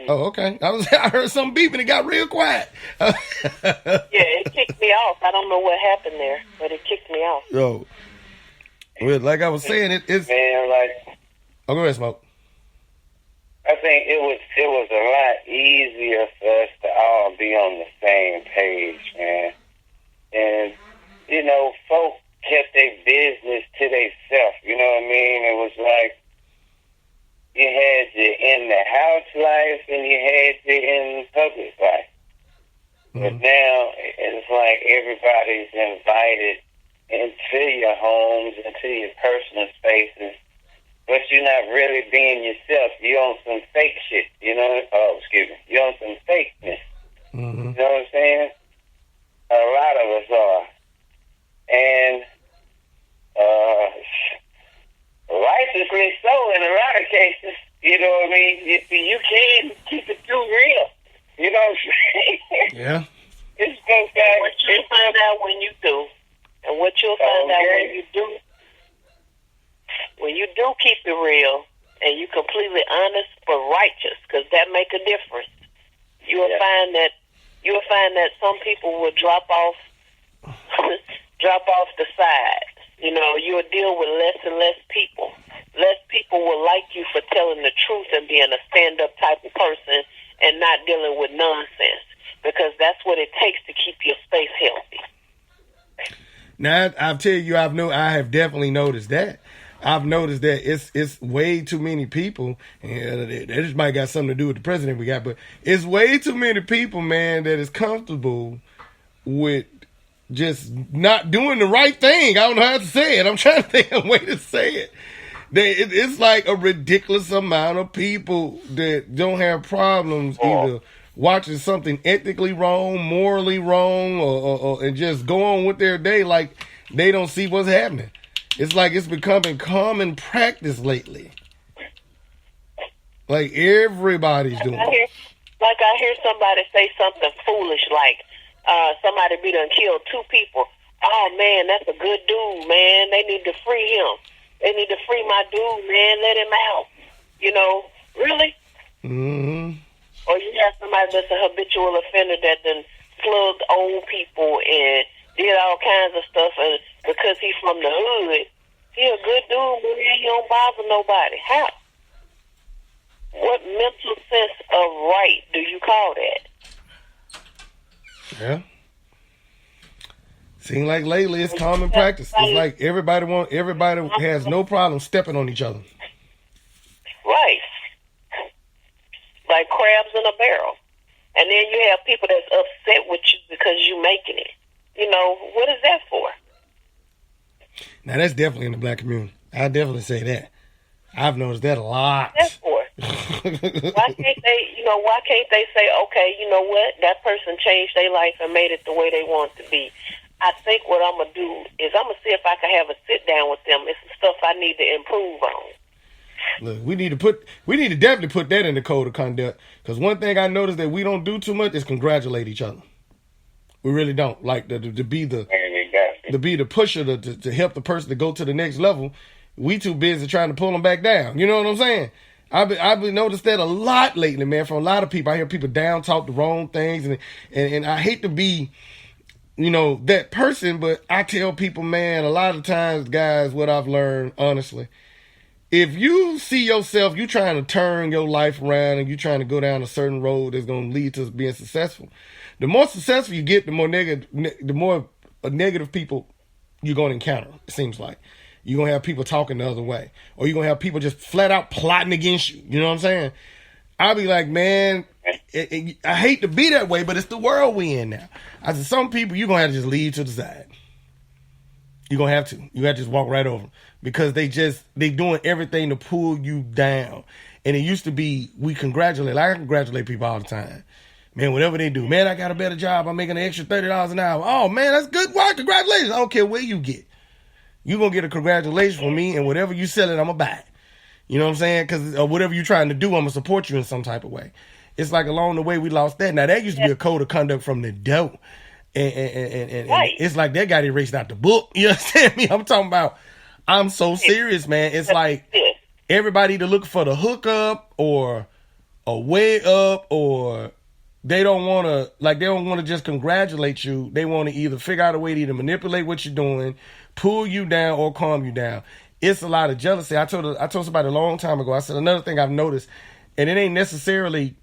Oh, okay. I heard some beeping. It got real quiet. Yeah, it kicked me off. I don't know what happened there, but it kicked me off. Yo, well, like I was saying, it's man, like, oh, go ahead, Smoke. I think it was a lot easier for us to all be on the same page, man. And you know, folk kept their business to themselves. You know what I mean? It was like you had your in the house life and you had your in public life. But now it's like everybody's invited into your homes, into your personal spaces, but you're not really being yourself. You're on some fake shit, you know? Oh, excuse me. You're on some fakeness. You know what I'm saying? A lot of us are. And righteously so in a lot of cases. You know what I mean? You can keep it too real. You know what I'm saying? Yeah. It's just that What you'll find out when you do, and what you'll find out when you do keep it real, and you completely honest but righteous, because that make a difference. You'll find that some people will drop off the side. You know, you'll deal with less and less people. Less people will like you for telling the truth and being a stand-up type of person and not dealing with nonsense, because that's what it takes to keep your space healthy. Now, I'll tell you, I have definitely noticed that. I've noticed that it's way too many people, and it just might got something to do with the president we got, but it's way too many people, man, that is comfortable with just not doing the right thing. I don't know how to say it. I'm trying to think of a way to say it. It's like a ridiculous amount of people that don't have problems either watching something ethically wrong, morally wrong, or and just go on with their day like they don't see what's happening. It's like it's becoming common practice lately. Like everybody's doing it. I hear somebody say something foolish like somebody done killed 2 people. Oh man, that's a good dude, man. They need to free him. They need to free my dude, man. Let him out. You know, really? Mm-hmm. Or you have somebody that's a habitual offender that done slugged old people and did all kinds of stuff, and because he's from the hood, he a good dude, man. He don't bother nobody. How? What mental sense of right do you call that? Yeah. Seems like lately it's common practice. It's like everybody has no problem stepping on each other. Right. Like crabs in a barrel. And then you have people that's upset with you because you making it. You know, what is that for? Now that's definitely in the black community. I definitely say that. I've noticed that a lot. What's that for? Why can't they say, okay, you know what? That person changed their life and made it the way they want it to be. I think what I'm going to do is I'm going to see if I can have a sit down with them. It's some stuff I need to improve on. Look, we need to definitely put that in the code of conduct. Because one thing I noticed that we don't do too much is congratulate each other. We really don't. Like to be the pusher to help the person to go to the next level. We too busy trying to pull them back down. You know what I'm saying? I've been noticed that a lot lately, man. From a lot of people, I hear people down talk the wrong things, and I hate to be, that person, but I tell people, man, a lot of times, guys, what I've learned, honestly, if you see yourself, you trying to turn your life around and you trying to go down a certain road that's going to lead to being successful, the more successful you get, the more negative people you're going to encounter, it seems like. You're going to have people talking the other way. Or you're going to have people just flat out plotting against you. You know what I'm saying? I'll be like, man, I hate to be that way, but it's the world we in now. I said, some people you're going to have to just leave to the side. You're going to have to. You got to just walk right over them. Because they doing everything to pull you down. And it used to be, I congratulate people all the time. Man, whatever they do. Man, I got a better job. I'm making an extra $30 an hour. Oh, man, that's good. Why? Congratulations. I don't care where you get. You're going to get a congratulations from me, and whatever you sell it, I'm going to buy it. You know what I'm saying? Because whatever you're trying to do, I'm going to support you in some type of way. It's like along the way, we lost that. Now, that used to be a code of conduct from the dope. And right. It's like that got erased out the book. You understand me? I'm talking about, I'm so serious, man. It's like everybody either looking for the hookup or way up, or they don't want to just congratulate you. They want to either figure out a way to either manipulate what you're doing, pull you down, or calm you down. It's a lot of jealousy. I told somebody a long time ago, I said, another thing I've noticed, and it ain't necessarily,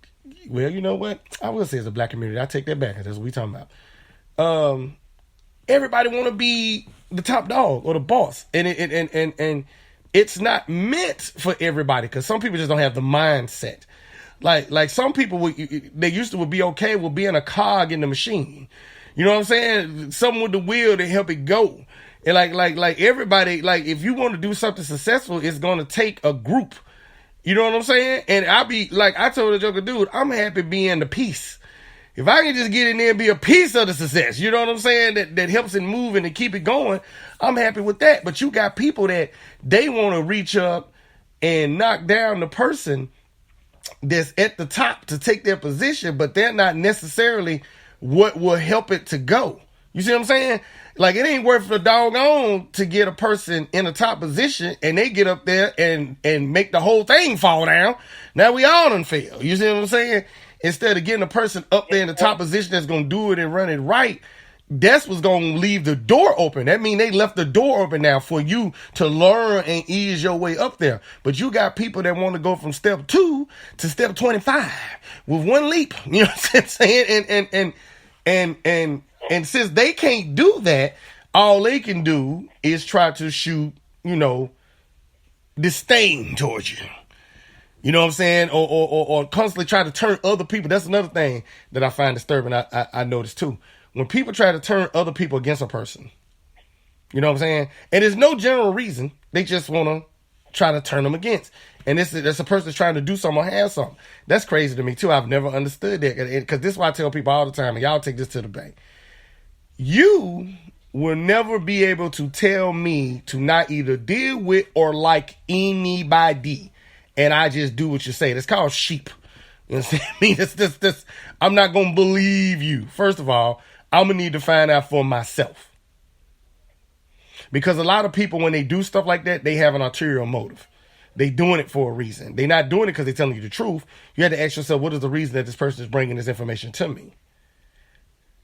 well, you know what? I will say it's a black community. I take that back, because that's what we talking about. Everybody want to be the top dog or the boss. And it's not meant for everybody, because some people just don't have the mindset. Like some people, they used to be okay with being a cog in the machine. You know what I'm saying? Something with the wheel to help it go. And like everybody, like if you want to do something successful, it's going to take a group. You know what I'm saying? And I told the Joker, dude, I'm happy being the piece. If I can just get in there and be a piece of the success, you know what I'm saying? That helps it move and to keep it going. I'm happy with that. But you got people that they want to reach up and knock down the person that's at the top to take their position, but they're not necessarily what will help it to go. You see what I'm saying? Like, it ain't worth the doggone to get a person in a top position and they get up there and make the whole thing fall down. Now we all done fail. You see what I'm saying? Instead of getting a person up there in the top position that's going to do it and run it right, that's what's going to leave the door open. That means they left the door open now for you to learn and ease your way up there. But you got people that want to go from step 2 to step 25 with one leap. You know what I'm saying? And since they can't do that, all they can do is try to shoot, disdain towards you. You know what I'm saying? Or constantly try to turn other people. That's another thing that I find disturbing. I noticed too. When people try to turn other people against a person, you know what I'm saying? And there's no general reason. They just want to try to turn them against. And that's a person that's trying to do something or have something. That's crazy to me too. I've never understood that. Because this is why I tell people all the time, and y'all take this to the bank. You will never be able to tell me to not either deal with or like anybody. And I just do what you say. That's called sheep. You know what I mean? This, I'm not going to believe you. First of all, I'm going to need to find out for myself. Because a lot of people, when they do stuff like that, they have an ulterior motive. They doing it for a reason. They're not doing it because they're telling you the truth. You have to ask yourself, what is the reason that this person is bringing this information to me?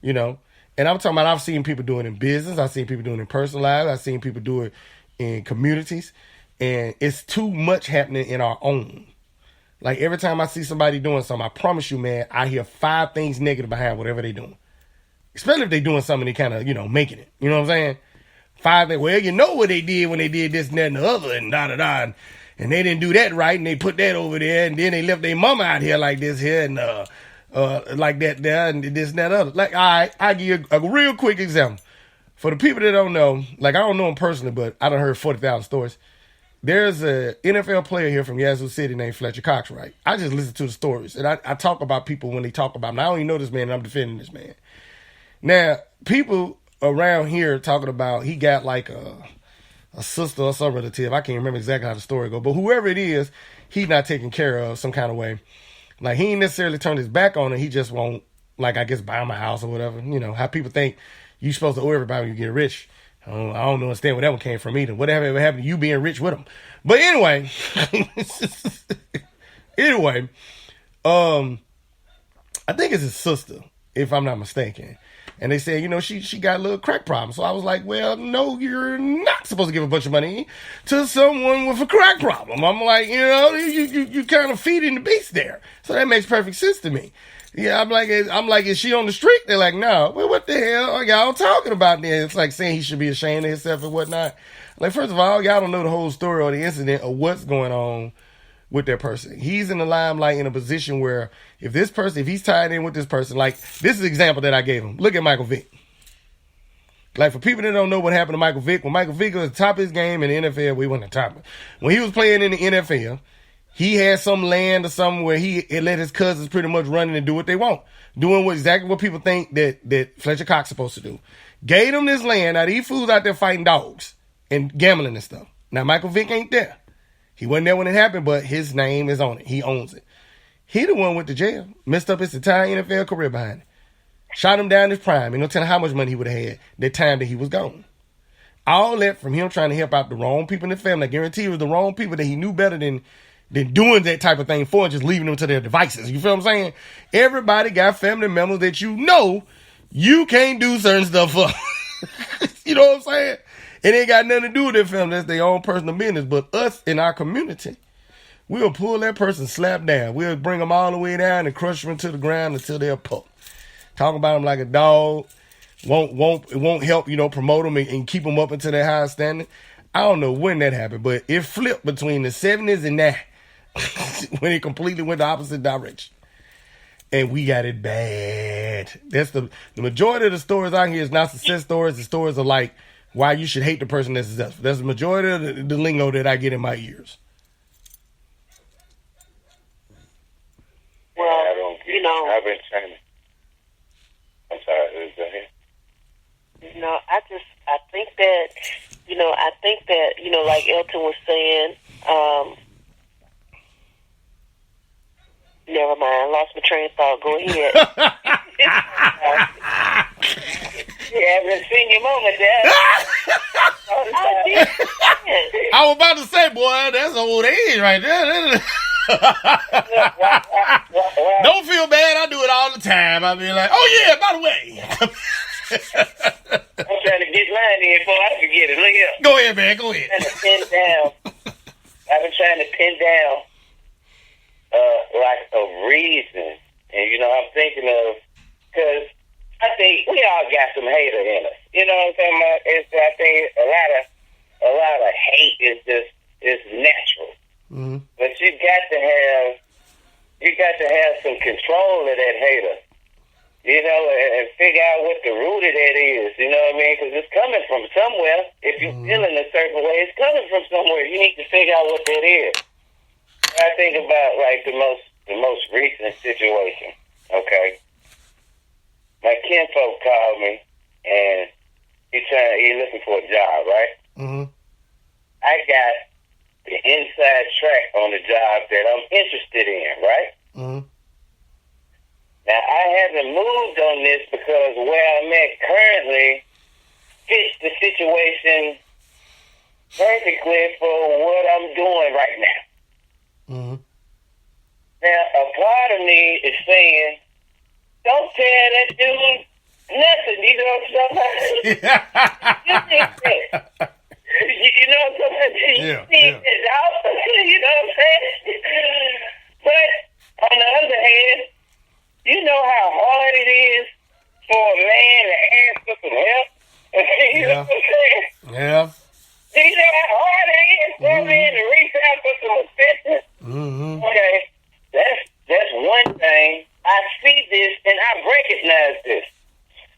You know? And I'm talking about, I've seen people do it in business. I've seen people do it in personal lives. I've seen people do it in communities. And it's too much happening in our own. Like, every time I see somebody doing something, I promise you, man, I hear 5 things negative behind whatever they're doing. Especially if they're doing something, they kind of, making it. You know what I'm saying? 5 things. Well, you know what they did when they did this and that and the other and da-da-da. And they didn't do that right, and they put that over there, and then they left their mama out here like this here, and like that there, and this and that other. Like, all right, I give you a real quick example. For the people that don't know, like, I don't know him personally, but I done heard 40,000 stories. There's a NFL player here from Yazoo City named Fletcher Cox, right? I just listen to the stories, and I talk about people when they talk about him. I don't even know this man, and I'm defending this man. Now, people around here talking about he got like a sister or some relative. I can't remember exactly how the story goes, but whoever it is, he's not taken care of some kind of way. Like, he ain't necessarily turned his back on it. He just won't, like, I guess, buy him a house or whatever. You know, how people think you're supposed to owe everybody when you get rich. I don't understand where that one came from either. Whatever ever happened to you being rich with them. But anyway, I think it's his sister, if I'm not mistaken. And they said, she got a little crack problem. So I was like, well, no, you're not supposed to give a bunch of money to someone with a crack problem. I'm like, you kind of feeding the beast there. So that makes perfect sense to me. Yeah, I'm like, is she on the street? They're like, no. Well, what the hell are y'all talking about then? It's like saying he should be ashamed of himself and whatnot. Like, first of all, y'all don't know the whole story or the incident or what's going on with that person. He's in the limelight in a position where if he's tied in with this person, like, this is the example that I gave him. Look at Michael Vick. Like, for people that don't know what happened to Michael Vick, when Michael Vick was at the top of his game in the NFL, we weren't the top. When he was playing in the NFL, he had some land or something where he let his cousins pretty much run in and do what they want. Doing exactly what people think that Fletcher Cox is supposed to do. Gave them this land. Now, these fools out there fighting dogs and gambling and stuff. Now, Michael Vick ain't there. He wasn't there when it happened, but his name is on it. He owns it. He the one went to jail. Messed up his entire NFL career behind it. Shot him down his prime. You know, tell him how much money he would have had that time that he was gone. All that from him trying to help out the wrong people in the family. I guarantee it was the wrong people that he knew better than than doing that type of thing for and just leaving them to their devices. You feel what I'm saying? Everybody got family members that you know you can't do certain stuff for. You know what I'm saying? It ain't got nothing to do with their family. That's their own personal business. But us in our community, we'll pull that person slap down. We'll bring them all the way down and crush them into the ground until they're pulp. Talk about them like a dog. It won't help, promote them and keep them up into their high standing. I don't know when that happened, but it flipped between the 70s and now when it completely went the opposite direction. And we got it bad. That's the majority of the stories out here is not success stories. The stories are like why you should hate the person that's successful. That's the majority of the lingo that I get in my ears. Well, I've been trying to. I'm sorry, go ahead. I think that, like Elton was saying, never mind, lost my train of thought. Go ahead. You haven't seen your moment there. I was about to say, boy, that's old age right there. Don't feel bad. I do it all the time. I be like, oh yeah, by the way. I'm trying to get mine in before I forget it. Look here. Go ahead, man. Go ahead. I've been trying to pin down like a reason. And, I'm thinking of, because I think we all got some hater in us. You know what I'm talking about? I think a lot of hate is natural. Mm-hmm. But you got to have some control of that hater. And figure out what the root of that is. You know what I mean? Because it's coming from somewhere. If you're feeling a certain way, it's coming from somewhere. You need to figure out what that is. I think about like the most recent situation. Okay, my kinfolk called me and he looking for a job, right? Mm-hmm. I got the inside track on the job that I'm interested in, right? Mm-hmm. Now, I haven't moved on this because where I'm at currently fits the situation perfectly for what I'm doing right now. Mm-hmm. Now, a part of me is saying, don't tell that dude nothing. You know what I'm talking about? You know what I'm talking about? Yeah. You know what I'm saying? But on the other hand, you know how hard it is for a man to ask for some help? You know what I'm saying? Yeah. You know how hard it is for a man to reach out for some assistance? Mm-hmm. Okay, that's one thing. I see this and I recognize this.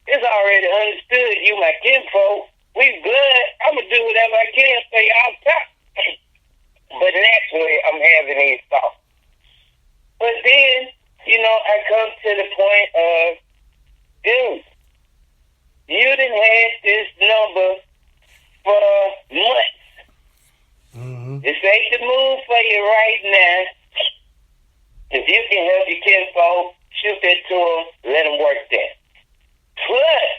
It's already understood, you my kinfolk. We blood. I'm going to do whatever I can for y'all top. But naturally, I'm having these thoughts. But then, I come to the point of, dude, you done had this number for months. Mm-hmm. This ain't the move for you right now. If you can help your kinfolk, shoot that to him, let him work that. Plus,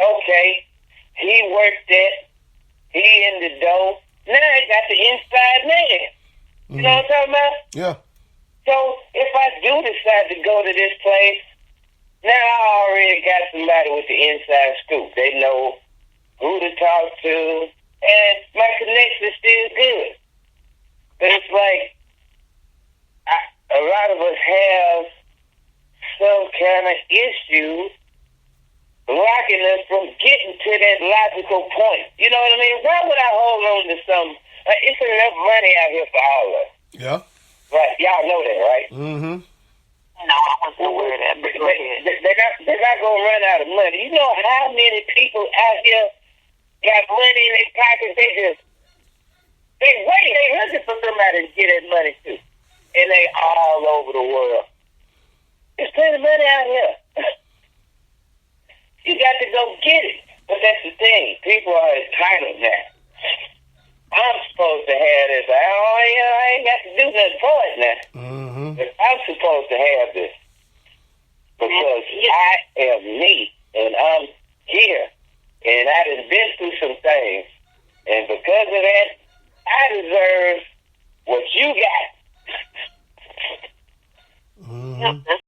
okay, he worked that, he in the door, now he got the inside man. You know what I'm talking about? Yeah. So, if I do decide to go to this place, now I already got somebody with the inside scoop. They know who to talk to, and my connection is still good. But it's like, a lot of us have some kind of issue blocking us from getting to that logical point. You know what I mean? Why would I hold on to some? It's enough money out here for all of us. Yeah. Right. Y'all know that, right? Mm-hmm. No, I wasn't aware of that. But go ahead. They're not going to run out of money. You know how many people out here got money in their pockets? They looking for somebody to get that money to. And they all over the world. There's plenty of money out here. You got to go get it. But that's the thing. People are entitled now. I'm supposed to have this. I ain't got to do nothing for it now. Mm-hmm. But I'm supposed to have this. Because I am me. And I'm here. And I done been through some things. And because of that, I deserve what you got. Mm-hmm. Yep,